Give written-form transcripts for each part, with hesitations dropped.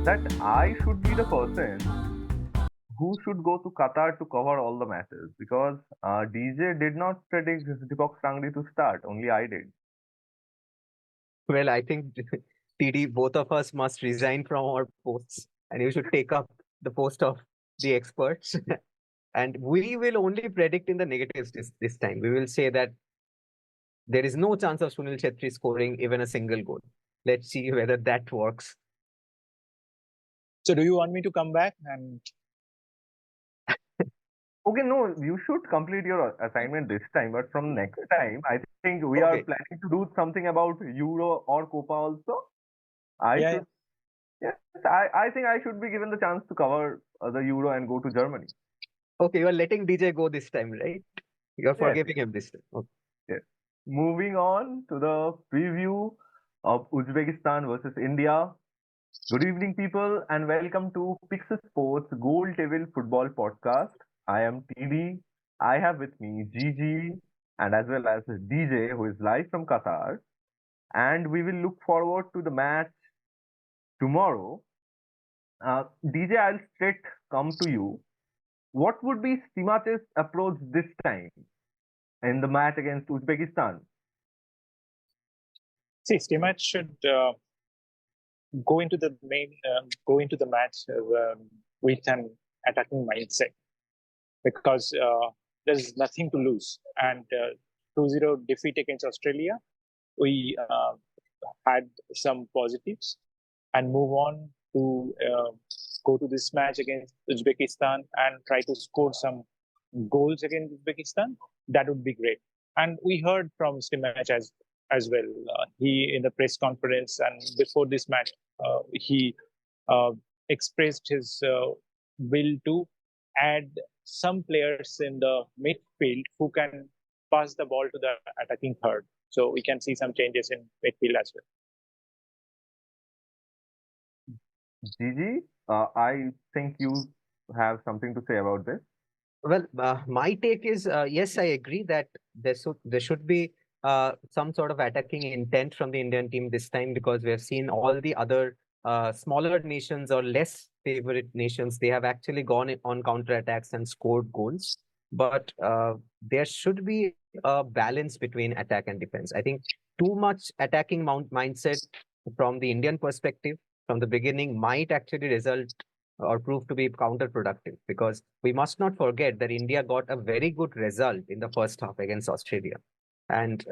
that I should be the person who should go to Qatar to cover all the matches because DJ did not predict Deepak Sangri to start. Only I did. Well, I think TD, both of us must resign from our posts and you should take up the post of the experts. And we will only predict in the negatives this time. We will say that there is no chance of Sunil Chhetri scoring even a single goal. Let's see whether that works. So do you want me to come back and... Okay, no, you should complete your assignment this time, but from next time, I think we are planning to do something about Euro or Copa also. I think I should be given the chance to cover the Euro and go to Germany. Okay, you are letting DJ go this time, right? You are forgiving him this time. Okay. Yes. Moving on to the preview of Uzbekistan versus India. Good evening, people, and welcome to PixelSports Goal Table Football Podcast. I am TD. I have with me GG and as well as DJ, who is live from Qatar. And we will look forward to the match tomorrow. DJ, I'll straight come to you. What would be Stimach's approach this time in the match against Uzbekistan? See, Stimach should go into the match with an attacking mindset because there's nothing to lose. And 2-0 defeat against Australia, we had some positives and move on to go to this match against Uzbekistan and try to score some goals against Uzbekistan. That would be great. And we heard from Stimach as well. He, in the press conference and before this match, he expressed his will to add some players in the midfield who can pass the ball to the attacking third. So we can see some changes in midfield as well. Gigi, I think you have something to say about this. Well, my take is, yes, I agree that there should be some sort of attacking intent from the Indian team this time because we have seen all the other smaller nations or less favorite nations, they have actually gone on counter-attacks and scored goals. But there should be a balance between attack and defense. I think too much attacking mindset from the Indian perspective from the beginning might actually result or prove to be counterproductive because we must not forget that India got a very good result in the first half against Australia. And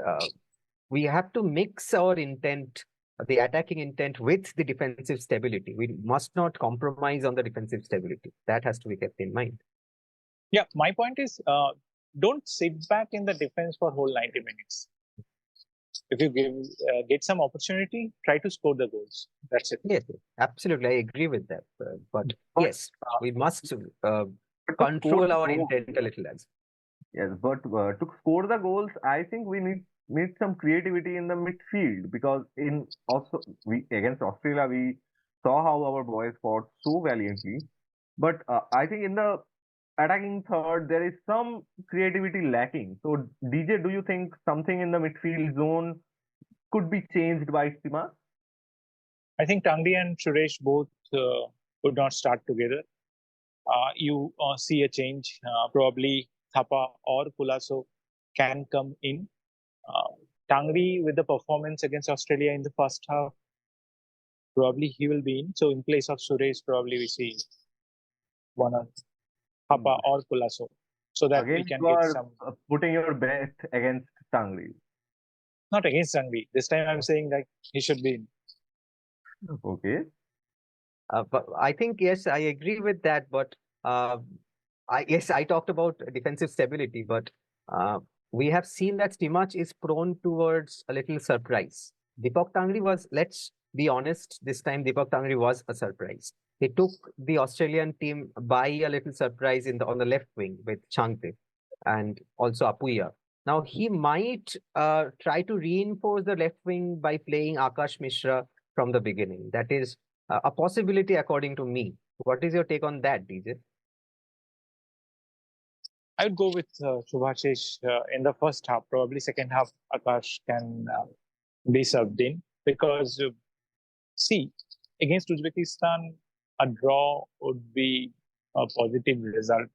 we have to mix our intent, the attacking intent with the defensive stability. We must not compromise on the defensive stability. That has to be kept in mind. Yeah, my point is don't sit back in the defense for whole 90 minutes. If you get some opportunity, try to score the goals. That's it. Yes, absolutely. I agree with that. But yes, we must control our intent a little as. Yes, but to score the goals, I think we need some creativity in the midfield because against Australia we saw how our boys fought so valiantly. But I think in the attacking third there is some creativity lacking. So DJ, do you think something in the midfield zone could be changed by Stima? I think Tangri and Suresh both would not start together. You see a change. Probably Thapa or Kulaso can come in. Tangri with the performance against Australia in the first half, probably he will be in. So in place of Suresh, probably we see one of Thapa or Kulaso. So that again, we can get some... putting your bet against Tangri. Not against Tangri. This time I'm saying that he should be in. Okay. But I think, yes, I agree with that. But I talked about defensive stability, but we have seen that Stimach is prone towards a little surprise. Deepak Tangri was, let's be honest, this time Deepak Tangri was a surprise. He took the Australian team by a little surprise on the left wing with Changte and also Apuya. Now he might try to reinforce the left wing by playing Akash Mishra from the beginning. That is a possibility according to me. What is your take on that, DJ? I would go with Subhashish in the first half. Probably second half, Akash can be subbed in because, see, against Uzbekistan, a draw would be a positive result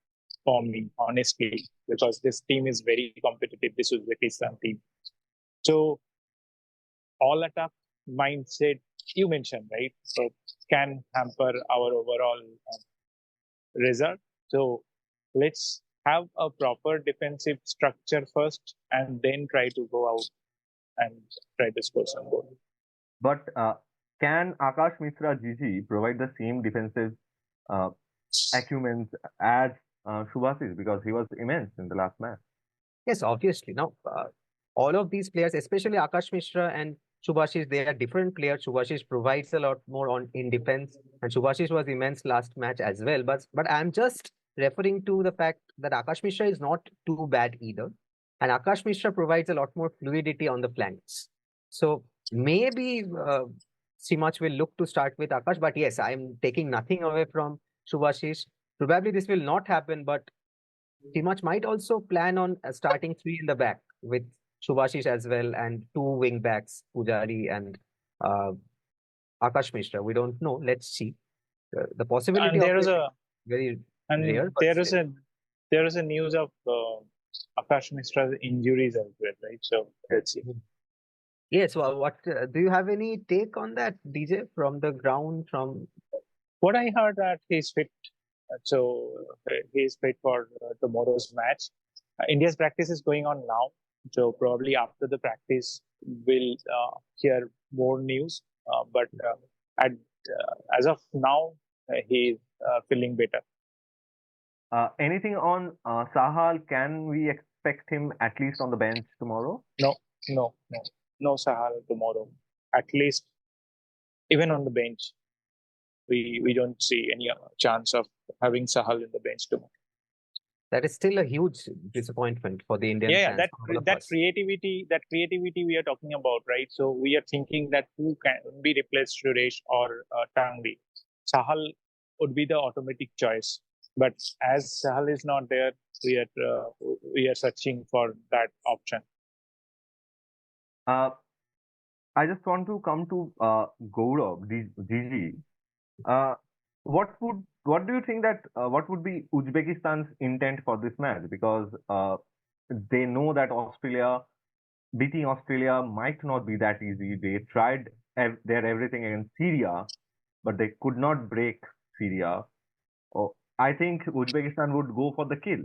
for me, honestly, because this team is very competitive, this Uzbekistan team. So all attack mindset you mentioned, right? So can hamper our overall result. So let's have a proper defensive structure first and then try to go out and try to score some goal. But can Akash Mishra Gigi provide the same defensive uh, acumen as Subhasis, because he was immense in the last match? Yes, obviously. Now, all of these players, especially Akash Mishra and Subhashish, they are different players. Subhashish provides a lot more in defense, and Subhashish was immense last match as well. But I'm just referring to the fact that Akash Mishra is not too bad either, and Akash Mishra provides a lot more fluidity on the flanks. So maybe Simach will look to start with Akash, but yes, I'm taking nothing away from Subhashish. Probably this will not happen, but Timach might also plan on starting three in the back with Subhashish as well and two wing backs, Pujari and uh, Akash Mishra. We don't know. Let's see. The possibility And of there is it is a very and rare, but still. there is a news of Akash Mishra's injuries as well, right? So let's see. Yes. Well, what do you have any take on that, DJ, from the ground? From What I heard that he's fit, so he's fit for tomorrow's match. India's practice is going on now, so probably after the practice we'll hear more news. But as of now, he's feeling better. Anything on Saha? Can we expect him at least on the bench tomorrow? No, no, no, no Saha tomorrow. At least even on the bench, we don't see any chance of having Sahal in the bench tomorrow. that is still a huge disappointment for the Indian Yeah, fans. For all of us. that creativity we are talking about, right? So we are thinking that who can be replaced, Suresh or Tangvi. Sahal would be the automatic choice, but as Sahal is not there, we are searching for that option. Uh, I just want to come to Gourab Gigi. Uh, what do you think that what would be Uzbekistan's intent for this match? Because they know that beating Australia might not be that easy. They tried their everything against Syria, but they could not break Syria. Oh, I think Uzbekistan would go for the kill.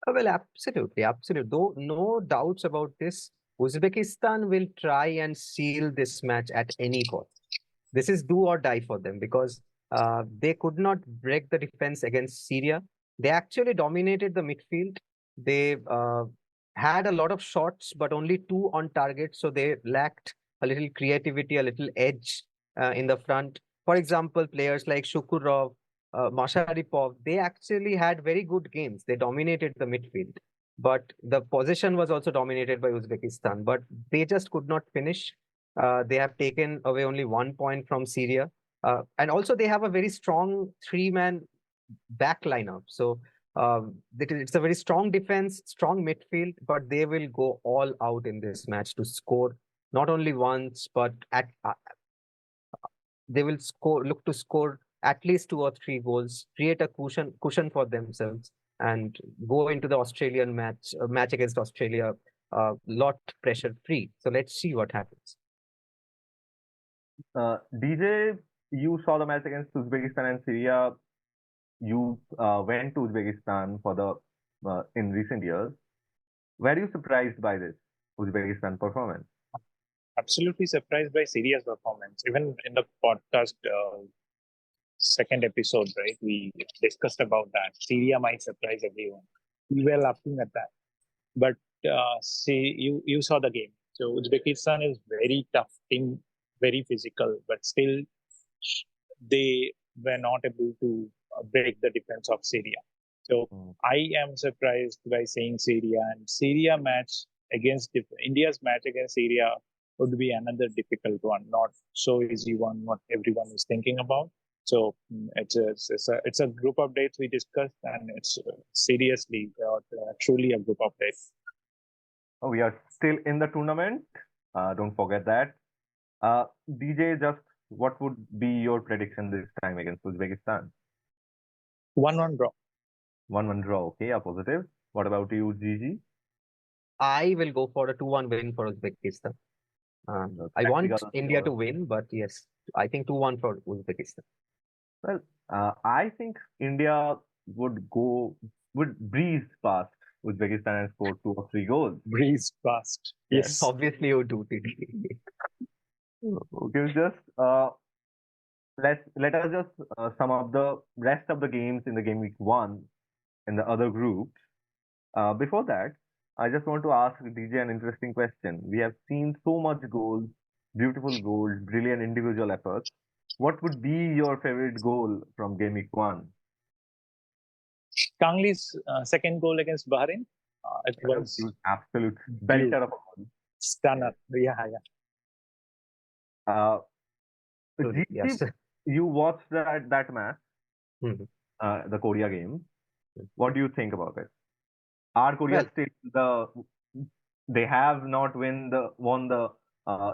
Well, absolutely, absolutely. Though no doubts about this, Uzbekistan will try and seal this match at any cost. This is do or die for them because they could not break the defense against Syria. They actually dominated the midfield. They had a lot of shots, but only two on target. So they lacked a little creativity, a little edge in the front. For example, players like Shukurov, Masharipov, they actually had very good games. They dominated the midfield. But the possession was also dominated by Uzbekistan. But they just could not finish. They have taken away only 1 point from Syria. And also they have a very strong three-man back lineup. So it's a very strong defense, strong midfield, but they will go all out in this match to score not only once, but they will look to score at least 2 or 3 goals, create a cushion for themselves, and go into the Australian match against Australia lot pressure free. So let's see what happens. DJ, you saw the match against Uzbekistan and Syria. You went to Uzbekistan for the in recent years. Were you surprised by this Uzbekistan performance? Absolutely surprised by Syria's performance. Even in the podcast second episode, right, we discussed about that. Syria might surprise everyone. We were laughing at that. But see, you saw the game. So Uzbekistan is very tough team, very physical, but still they were not able to break the defense of Syria. So I am surprised by seeing Syria, and Syria match against India's match against Syria would be another difficult one, not so easy one what everyone is thinking about. So it's a group update we discussed, and it's seriously truly a group update. Oh, we are still in the tournament. Don't forget that. DJ, just what would be your prediction this time against Uzbekistan? 1-1 draw. 1-1 draw. Okay, a positive. What about you, Gigi? I will go for a 2-1 win for Uzbekistan. I want India to win, but yes, I think 2-1 for Uzbekistan. Well, I think India would breeze past Uzbekistan and score 2 or 3 goals. Breeze past. Yes. Obviously you do, TD. Okay, just let us just sum up the rest of the games in the game week 1 in the other groups. Before that, I just want to ask DJ an interesting question. We have seen so much goals, beautiful goals, brilliant individual efforts. What would be your favorite goal from game week 1? Kangli's second goal against Bahrain. It was absolute belter of a goal. Stunner. Yeah. Yes. You watched that match, Mhm. The Korea game. What do you think about it? Are Korea still they have not won the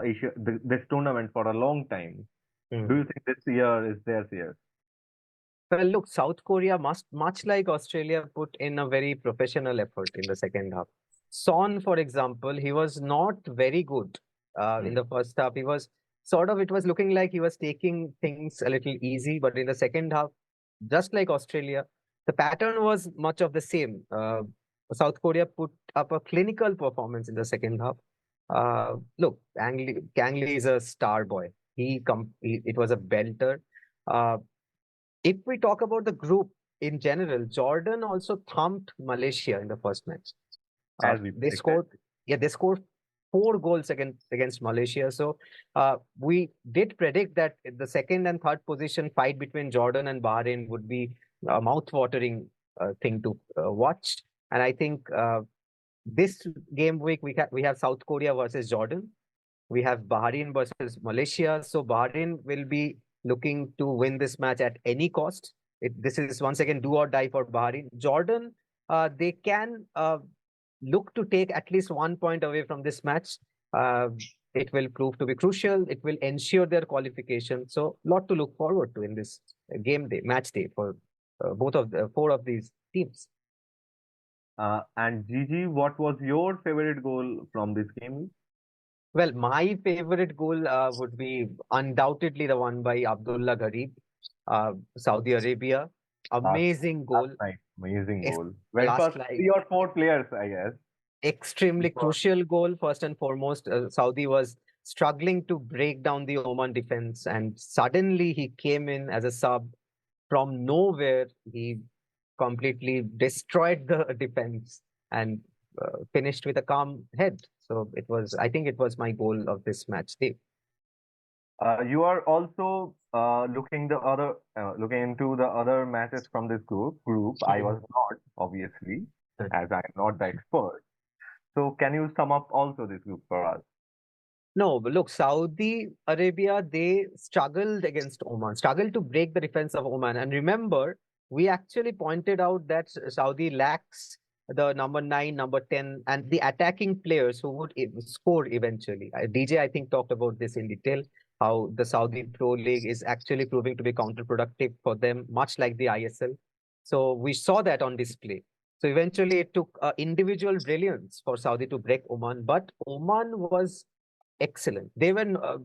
Asia this tournament for a long time. Do you think this year is their year? Well, look, South Korea much like Australia put in a very professional effort in the second half. Son, for example, he was not very good in the first half. He was it was looking like he was taking things a little easy, but in the second half, just like Australia, the pattern was much of the same. South Korea put up a clinical performance in the second half. Look, Kang Lee is a star boy. It was a belter. If we talk about the group in general, Jordan also thumped Malaysia in the first match. They scored 4 goals against Malaysia. So we did predict that the second and third position fight between Jordan and Bahrain would be a mouth-watering thing to watch. And I think this game week we have South Korea versus Jordan. We have Bahrain versus Malaysia. So Bahrain will be looking to win this match at any cost. This is once again do or die for Bahrain. Jordan, they can look to take at least 1 point away from this match. It will prove to be crucial. It will ensure their qualification. So, lot to look forward to in this match day for both of the 4 of these teams. And Gigi, what was your favorite goal from this game? Well, my favorite goal would be undoubtedly the one by Abdullah Gharib, Saudi Arabia. Amazing goal. Amazing goal. Went for 3 or 4 players, I guess. Extremely crucial goal. First and foremost, Saudi was struggling to break down the Oman defense, and suddenly he came in as a sub from nowhere. He completely destroyed the defense and finished with a calm head. So I think it was my goal of this match day. You are also looking into the other matches from this group. I was not, obviously, as I am not the expert. So can you sum up also this group for us? No, but look, Saudi Arabia, they struggled against Oman, struggled to break the defense of Oman. And remember, we actually pointed out that Saudi lacks the number 9, number 10, and the attacking players who would score eventually. DJ, I think, talked about this in detail, how the Saudi Pro League is actually proving to be counterproductive for them, much like the ISL. So we saw that on display. So eventually it took individual brilliance for Saudi to break Oman, but Oman was excellent. They were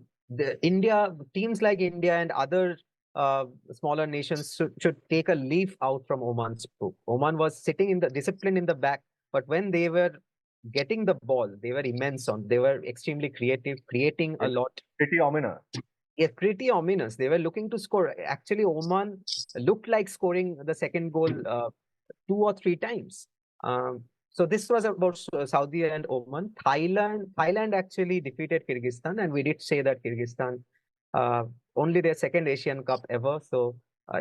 teams like India and other smaller nations should take a leaf out from Oman's book. Oman was sitting in the discipline in the back, but when they were getting the ball, they were immense on. They were extremely creative, creating a lot. Pretty ominous. Yeah, pretty ominous. They were looking to score. Actually, Oman looked like scoring the second goal 2 or 3 times. So this was about Saudi and Oman. Thailand actually defeated Kyrgyzstan, and we did say that Kyrgyzstan only their second Asian Cup ever. So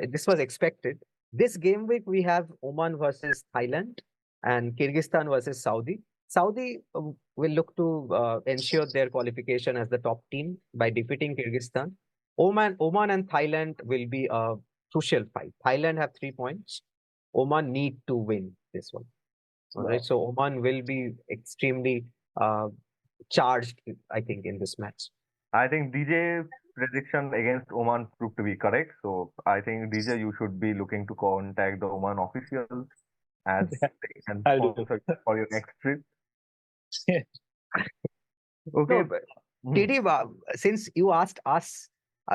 this was expected. This game week we have Oman versus Thailand and Kyrgyzstan versus Saudi. Saudi will look to ensure their qualification as the top team by defeating Kyrgyzstan. Oman and Thailand will be a crucial fight. Thailand have 3 points. Oman need to win this one. All right. So Oman will be extremely charged, I think, in this match. I think DJ prediction against Oman proved to be correct. So I think DJ, you should be looking to contact the Oman officials as they can I'll do sponsor you for your next trip. it. Okay. No, but TD, since you asked us,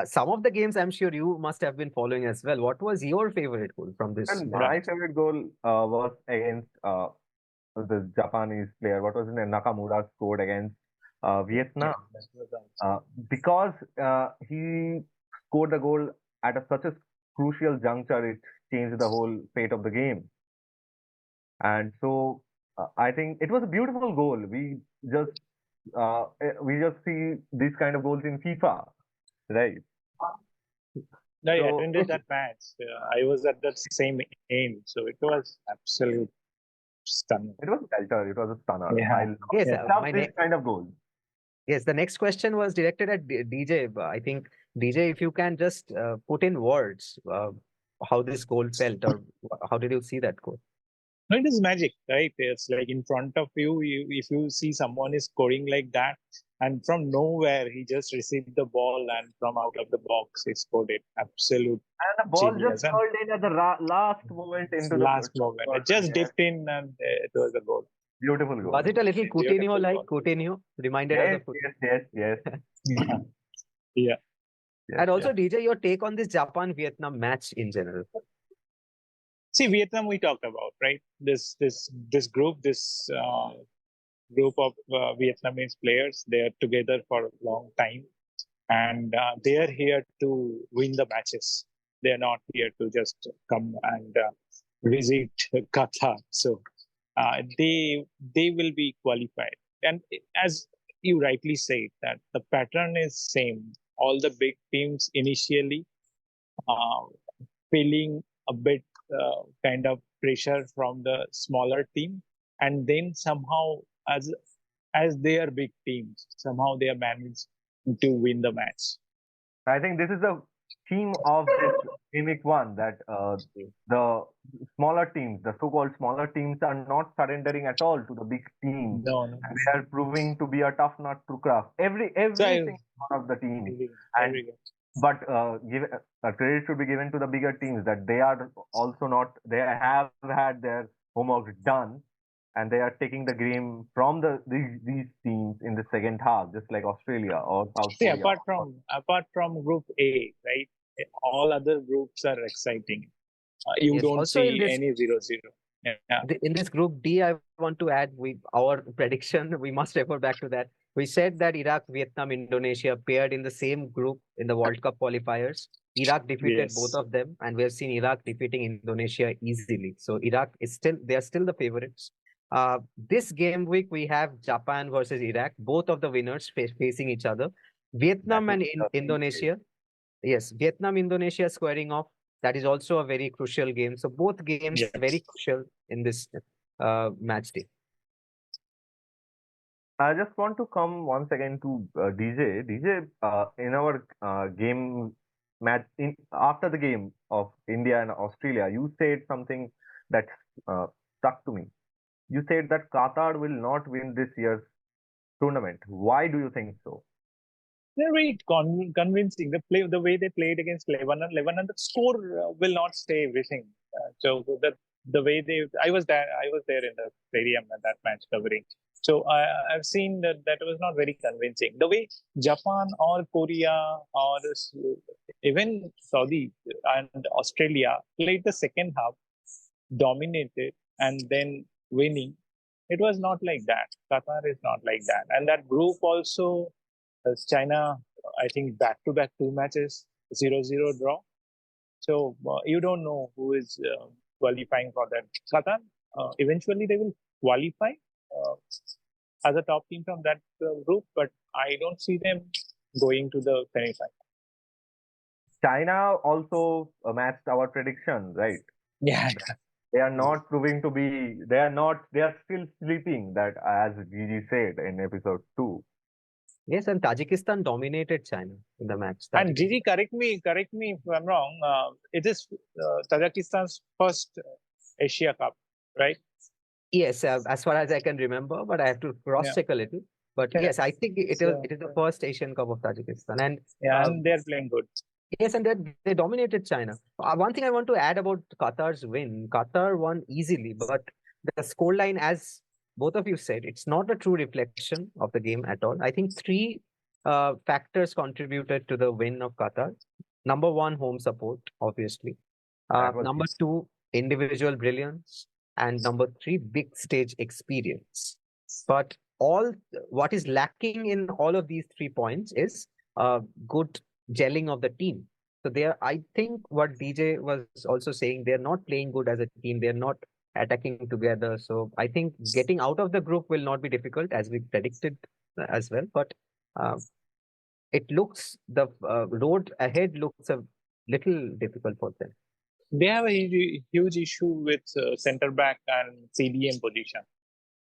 some of the games I'm sure you must have been following as well. What was your favorite goal from this And match? my favorite goal was against the Japanese player. What was his name? Nakamura scored against Vietnam. Because he scored the goal at such a crucial juncture, it changed the whole fate of the game. And so I think it was a beautiful goal. Just we just see these kind of goals in FIFA, right? I So attended that match. I was at that same end, so it was absolute stunning. it was a belter. It was a stunner. Yeah. I Yes, love my this next. kind of goal. Yes, the next question was directed at DJ. I think DJ, if you can just put in words how this goal felt, or how did you see that goal? No, it is magic, right? It's like in front of you, if you see someone is scoring like that, and from nowhere he just received the ball, and from out of the box he scored it. Absolute And the ball genius. just And curled in at the last moment into the last moment, it just yeah. dipped in, and it was a goal. Beautiful goal. Was it a little Beautiful Coutinho-like? goal. Coutinho reminded us Yes, of Coutinho. yes. Yeah. Yeah. And also, DJ, your take on this Japan-Vietnam match in general. See, Vietnam we talked about, right? This group, this group of Vietnamese players, they are together for a long time, and they are here to win the matches. They are not here to just come and visit Qatar. So they will be qualified. And as you rightly said, that the pattern is same. All the big teams initially uh, feeling a bit kind of pressure from the smaller team, and then somehow as they are big teams, somehow they are managed to win the match. I think this is the theme of this gimmick one that the smaller teams, the so-called smaller teams, are not surrendering at all to the big teams. No. And they are proving to be a tough nut to crack. Every single one of the teams. But credit should be given to the bigger teams that they are also not. They have had their homework done, and they are taking the game from these teams in the second half, just like Australia or South Korea. Apart from Group A, right? All other groups are exciting. You don't see any 0-0. Yeah. In this Group D, I want to add our prediction. We must refer back to that. We said that Iraq, Vietnam, Indonesia paired in the same group in the World Cup qualifiers. Iraq defeated both of them, and we have seen Iraq defeating Indonesia easily. So Iraq they are still the favorites. This game week, we have Japan versus Iraq, both of the winners facing each other. Vietnam and Indonesia. Yes, Vietnam, Indonesia squaring off. That is also a very crucial game. So both games very crucial in this match day. I just want to come once again to DJ. DJ, in our game match, after the game of India and Australia, you said something that stuck to me. You said that Qatar will not win this year's tournament. Why do you think so? They're very convincing. The way they played against Lebanon, the score will not say everything. So the way I was there in the stadium at that match covering. So I've seen that was not very convincing. The way Japan or Korea or even Saudi and Australia played the second half, dominated, and then winning, it was not like that. Qatar is not like that. And that group also, China, I think back-to-back 2 matches, 0-0 draw. So you don't know who is qualifying for that. Qatar, eventually they will qualify as a top team from that group, but I don't see them going to the semi-final. China also matched our prediction, right? Yeah. They are not proving to be. They are still sleeping. That, as Gigi said in episode 2. Yes, and Tajikistan dominated China in the match. And Gigi, correct me if I'm wrong. It is Tajikistan's first Asia Cup, right? Yes, as far as I can remember, but I have to cross-check a little. But yes, I think So, it is the first Asian Cup of Tajikistan, and yeah, and they're playing good. yes, and they dominated China. One thing I want to add about Qatar's win: Qatar won easily, but the scoreline, as both of you said, it's not a true reflection of the game at all. I think three factors contributed to the win of Qatar. Number one, home support, obviously. That was Number two, individual brilliance, and number three, big stage experience. But what is lacking in all of these 3 points is good gelling of the team. So I think what DJ was also saying, they're not playing good as a team. They're not attacking together. So I think getting out of the group will not be difficult, as we predicted as well. But uh, it looks the road ahead looks a little difficult for them. They have a huge issue with center back and CDM position.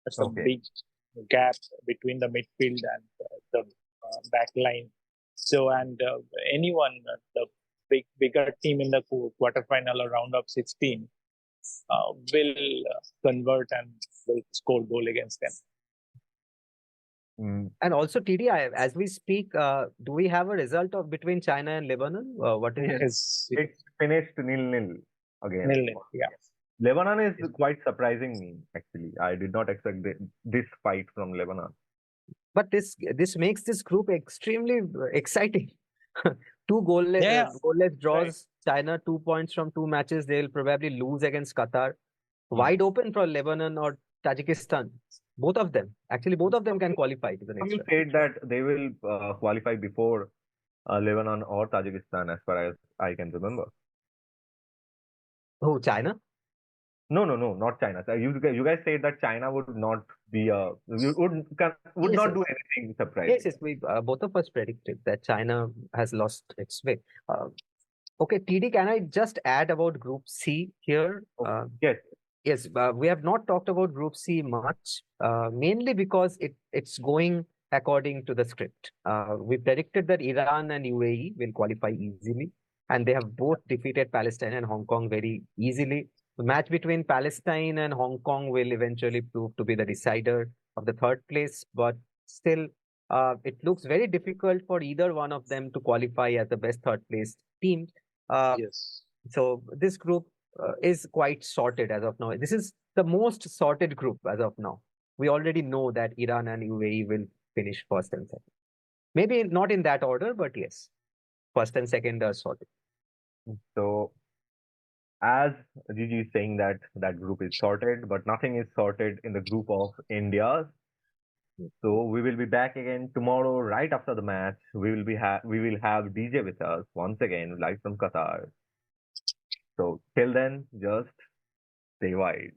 There's a big gap between the midfield and the back line. So, and the bigger team in the quarterfinal or round of 16 will convert and will score goal against them. And also, TD, as we speak, do we have a result of between China and Lebanon? What is it? It's finished 0-0 again. 0-0, yeah. Lebanon is quite surprising me, actually. I did not expect this fight from Lebanon. But this makes this group extremely exciting. Two goalless draws. Right. China 2 points from 2 matches. They'll probably lose against Qatar. Wide open for Lebanon or Tajikistan. Both of them. Actually, both of them can qualify to the next round. You said that they will qualify before Lebanon or Tajikistan, as far as I can remember. Oh, China? No, not China. So you guys said that China would not be would not do anything surprising. Yes, we both of us predicted that China has lost its way. Okay, TD, can I just add about Group C here? Yes. Yes, we have not talked about Group C much, mainly because it's going according to the script. We predicted that Iran and UAE will qualify easily, and they have both defeated Palestine and Hong Kong very easily. The match between Palestine and Hong Kong will eventually prove to be the decider of the third place, but still, it looks very difficult for either one of them to qualify as the best third place team. Yes. So this group is quite sorted as of now. This is the most sorted group as of now. We already know that Iran and UAE will finish first and second. Maybe not in that order, but yes, first and second are sorted. So, as Gigi is saying that group is sorted, but nothing is sorted in the group of India. So we will be back again tomorrow, right after the match. We will have DJ with us once again, live from Qatar. So till then, just stay wide.